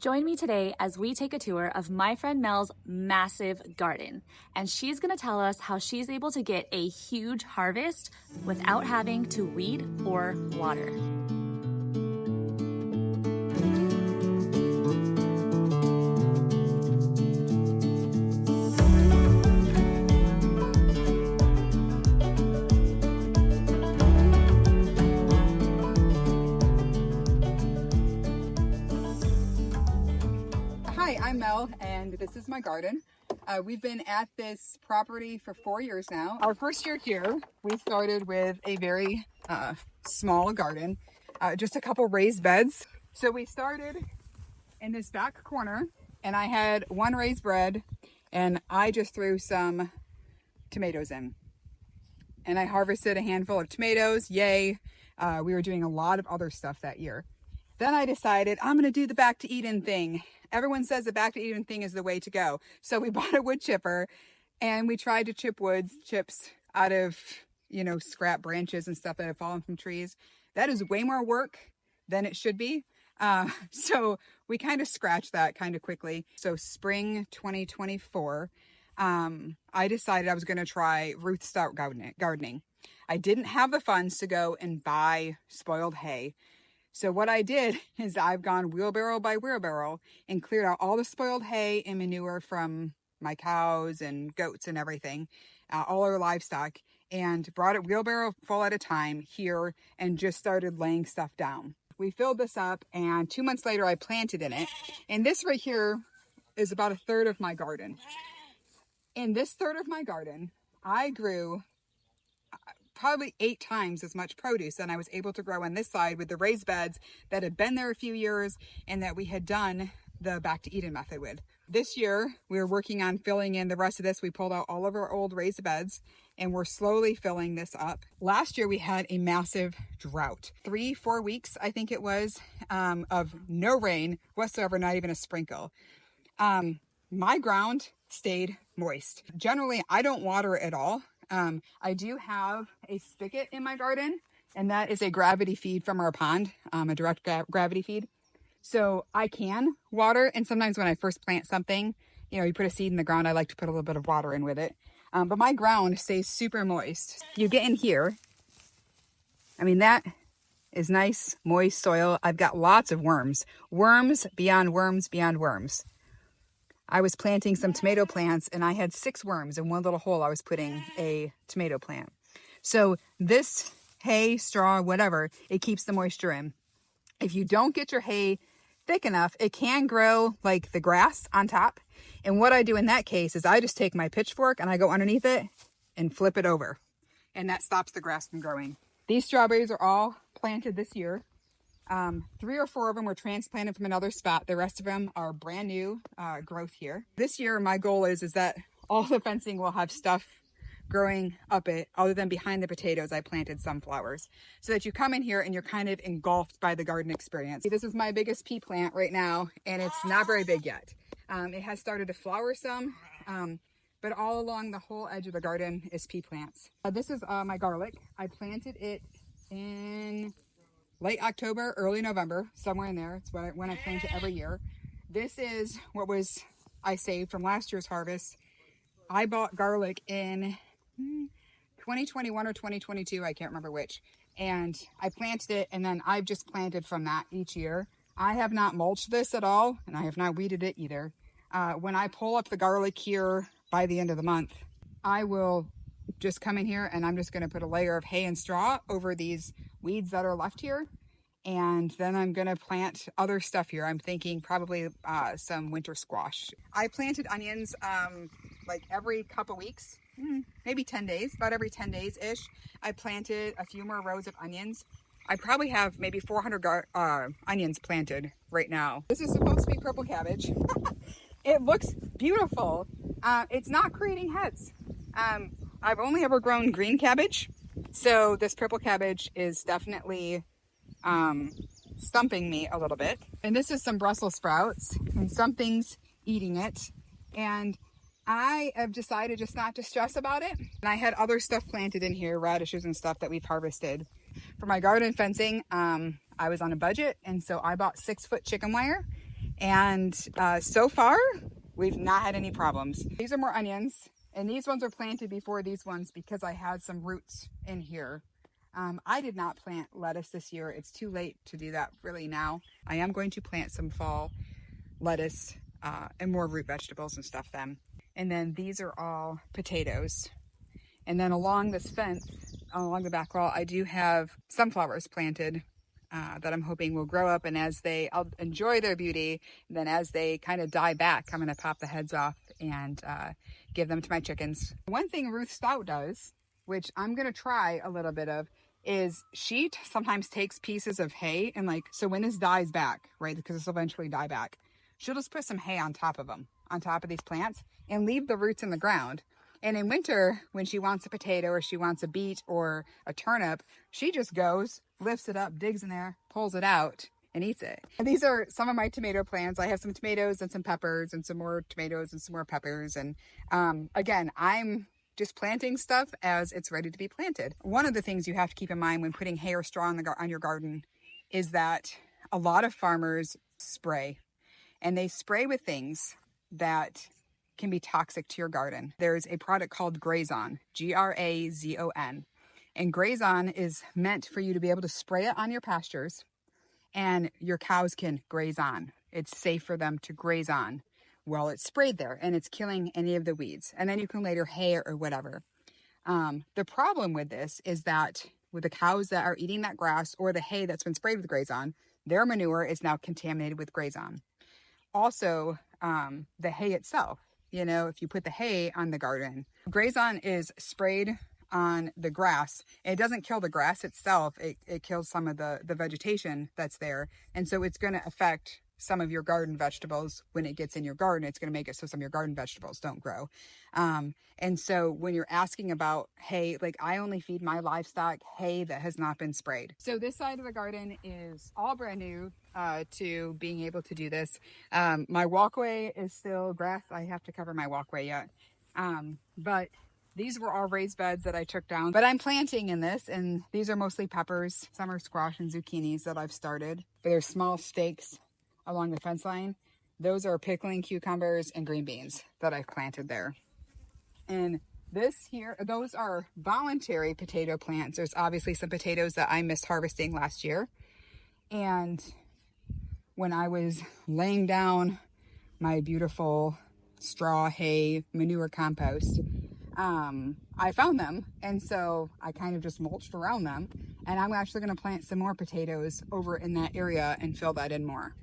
Join me today as we take a tour of my friend Mel's massive garden, and she's gonna tell us how she's able to get a huge harvest without having to weed or water. Hi, I'm Mel, and this is my garden. We've been at this property for 4 years now. Our first year here, we started with a very small garden, just a couple raised beds. So we started in this back corner, and I had one raised bed, and I just threw some tomatoes in. And I harvested a handful of tomatoes, yay. We were doing a lot of other stuff that year. Then I decided I'm going to do the back to Eden thing. Everyone says the back to Eden thing is the way to go. So we bought a wood chipper and we tried to chip chips out of, scrap branches and stuff that have fallen from trees. That is way more work than it should be. So we kind of scratched that kind of quickly. So spring 2024, I decided I was going to try Ruth Stout gardening. I didn't have the funds to go and buy spoiled hay. So what I did is I've gone wheelbarrow by wheelbarrow and cleared out all the spoiled hay and manure from my cows and goats and everything, all our livestock, and brought it wheelbarrow full at a time here and just started laying stuff down. We filled this up, and 2 months later I planted in it. And this right here is about a third of my garden. In this third of my garden, I grew probably 8 times as much produce than I was able to grow on this side with the raised beds that had been there a few years and that we had done the back to Eden method with. This year, we were working on filling in the rest of this. We pulled out all of our old raised beds and we're slowly filling this up. Last year, we had a massive drought. 3-4 weeks, I think it was, of no rain whatsoever, not even a sprinkle. My ground stayed moist. Generally, I don't water at all. I do have a spigot in my garden, and that is a gravity feed from our pond, a direct gravity feed. So I can water, and sometimes when I first plant something, you put a seed in the ground, I like to put a little bit of water in with it. But my ground stays super moist. You get in here, that is nice, moist soil. I've got lots of worms. Worms beyond worms beyond worms. I was planting some tomato plants and I had 6 worms in one little hole I was putting a tomato plant. So this hay, straw, whatever, it keeps the moisture in. If you don't get your hay thick enough, it can grow like the grass on top. And what I do in that case is I just take my pitchfork and I go underneath it and flip it over. And that stops the grass from growing. These strawberries are all planted this year. 3 or 4 of them were transplanted from another spot. The rest of them are brand new growth here. This year, my goal is that all the fencing will have stuff growing up it other than behind the potatoes. I planted sunflowers so that you come in here and you're kind of engulfed by the garden experience. This is my biggest pea plant right now, and it's not very big yet. It has started to flower some, but all along the whole edge of the garden is pea plants. This is my garlic. I planted it in late October, early November, somewhere in there. It's when I plant it every year. This is what I saved from last year's harvest. I bought garlic in 2021 or 2022, I can't remember which. And I planted it, and then I've just planted from that each year. I have not mulched this at all, and I have not weeded it either. When I pull up the garlic here by the end of the month, I will just come in here and I'm just going to put a layer of hay and straw over these weeds that are left here. And then I'm going to plant other stuff here. I'm thinking probably some winter squash. I planted onions like every couple weeks, maybe 10 days, about every 10 days ish. I planted a few more rows of onions. I probably have maybe 400 onions planted right now. This is supposed to be purple cabbage. It looks beautiful. It's not creating heads. I've only ever grown green cabbage. So this purple cabbage is definitely stumping me a little bit. And this is some Brussels sprouts, and something's eating it. And I have decided just not to stress about it. And I had other stuff planted in here, radishes and stuff that we've harvested. For my garden fencing, I was on a budget, and so I bought 6-foot chicken wire. And so far, we've not had any problems. These are more onions, and these ones were planted before these ones because I had some roots in here. I did not plant lettuce this year. It's too late to do that really now. I am going to plant some fall lettuce and more root vegetables and stuff then. And then these are all potatoes. And then along this fence, along the back wall, I do have sunflowers planted that I'm hoping will grow up. And as I'll enjoy their beauty. And then as they kind of die back, I'm going to pop the heads off and give them to my chickens. One thing Ruth Stout does, which I'm going to try a little bit of, is she sometimes takes pieces of hay and so when this dies back, right, because this will eventually die back, she'll just put some hay on top of them, on top of these plants, and leave the roots in the ground. And in winter, when she wants a potato or she wants a beet or a turnip, she just goes, lifts it up, digs in there, pulls it out, and eats it. And these are some of my tomato plants. I have some tomatoes and some peppers and some more tomatoes and some more peppers. And again, I'm just planting stuff as it's ready to be planted. One of the things you have to keep in mind when putting hay or straw on your garden is that a lot of farmers spray. And they spray with things that can be toxic to your garden. There's a product called Grazon, Grazon. And Grazon is meant for you to be able to spray it on your pastures and your cows can graze on. It's safe for them to graze on while it's sprayed there and it's killing any of the weeds. And then you can later hay or whatever. The problem with this is that with the cows that are eating that grass or the hay that's been sprayed with Grazon, their manure is now contaminated with Grazon. Also, the hay itself, if you put the hay on the garden, Grazon is sprayed on the grass. It doesn't kill the grass itself. It kills some of the vegetation that's there. And so it's going to affect some of your garden vegetables. When it gets in your garden, it's going to make it so some of your garden vegetables don't grow. And so when you're asking about hay, I only feed my livestock hay that has not been sprayed. So this side of the garden is all brand new to being able to do this. My walkway is still grass. I have to cover my walkway yet. But these were all raised beds that I took down, but I'm planting in this, and these are mostly peppers. Some are squash and zucchinis that I've started. But there's small stakes along the fence line. Those are pickling cucumbers and green beans that I've planted there. And this here, those are voluntary potato plants. There's obviously some potatoes that I missed harvesting last year. And when I was laying down my beautiful straw hay manure compost, I found them, and so I kind of just mulched around them, and I'm actually going to plant some more potatoes over in that area and fill that in more.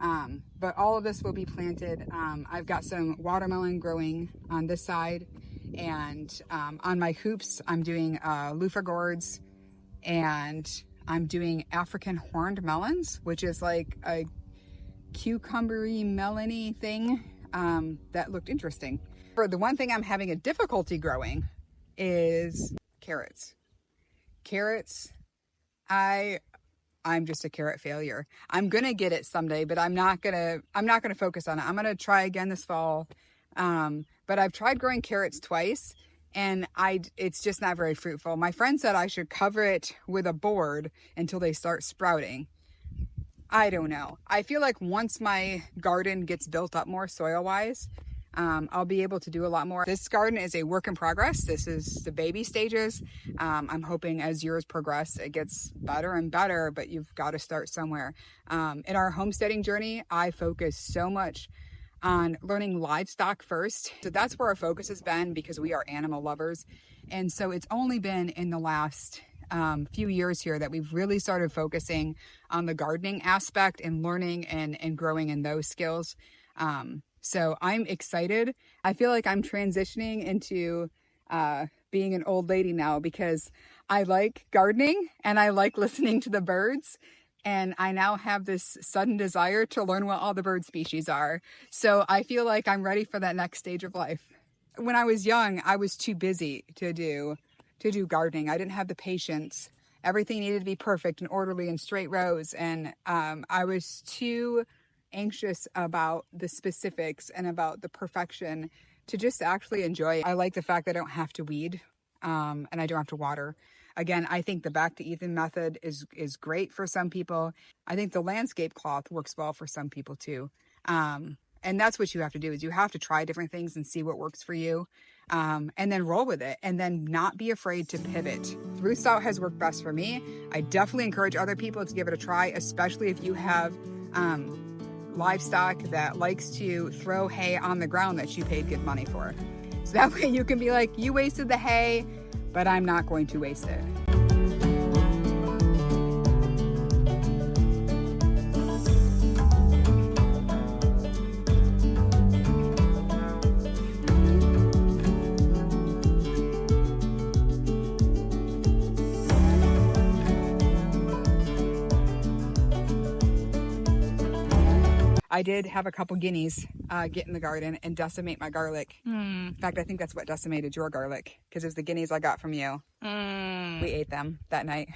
But all of this will be planted. I've got some watermelon growing on this side, and on my hoops I'm doing loofah gourds, and I'm doing African horned melons, which is like a cucumbery melony thing that looked interesting. The one thing I'm having a difficulty growing is carrots. Carrots, I'm just a carrot failure. I'm gonna get it someday, but I'm not gonna focus on it. I'm gonna try again this fall. But I've tried growing carrots twice, and it's just not very fruitful. My friend said I should cover it with a board until they start sprouting. I don't know. I feel like once my garden gets built up more soil-wise, I'll be able to do a lot more. This garden is a work in progress. This is the baby stages. I'm hoping as years progress, it gets better and better, but you've got to start somewhere. In our homesteading journey, I focus so much on learning livestock first. So that's where our focus has been because we are animal lovers. And so it's only been in the last few years here that we've really started focusing on the gardening aspect and learning and growing in those skills. So I'm excited. I feel like I'm transitioning into being an old lady now because I like gardening and I like listening to the birds. And I now have this sudden desire to learn what all the bird species are. So I feel like I'm ready for that next stage of life. When I was young, I was too busy to do gardening. I didn't have the patience. Everything needed to be perfect and orderly and straight rows. And I was too anxious about the specifics and about the perfection to just actually enjoy it. I like the fact that I don't have to weed and I don't have to water. Again, I think the back to Ethan method is great for some people. I think the landscape cloth works well for some people too. And that's what you have to do, is you have to try different things and see what works for you, and then roll with it, and then not be afraid to pivot. Ruth Stout has worked best for me. I definitely encourage other people to give it a try, especially if you have livestock that likes to throw hay on the ground that you paid good money for. So that way you can be like, you wasted the hay, but I'm not going to waste it. I did have a couple guineas get in the garden and decimate my garlic. In fact, I think that's what decimated your garlic, because it was the guineas I got from you. We ate them that night.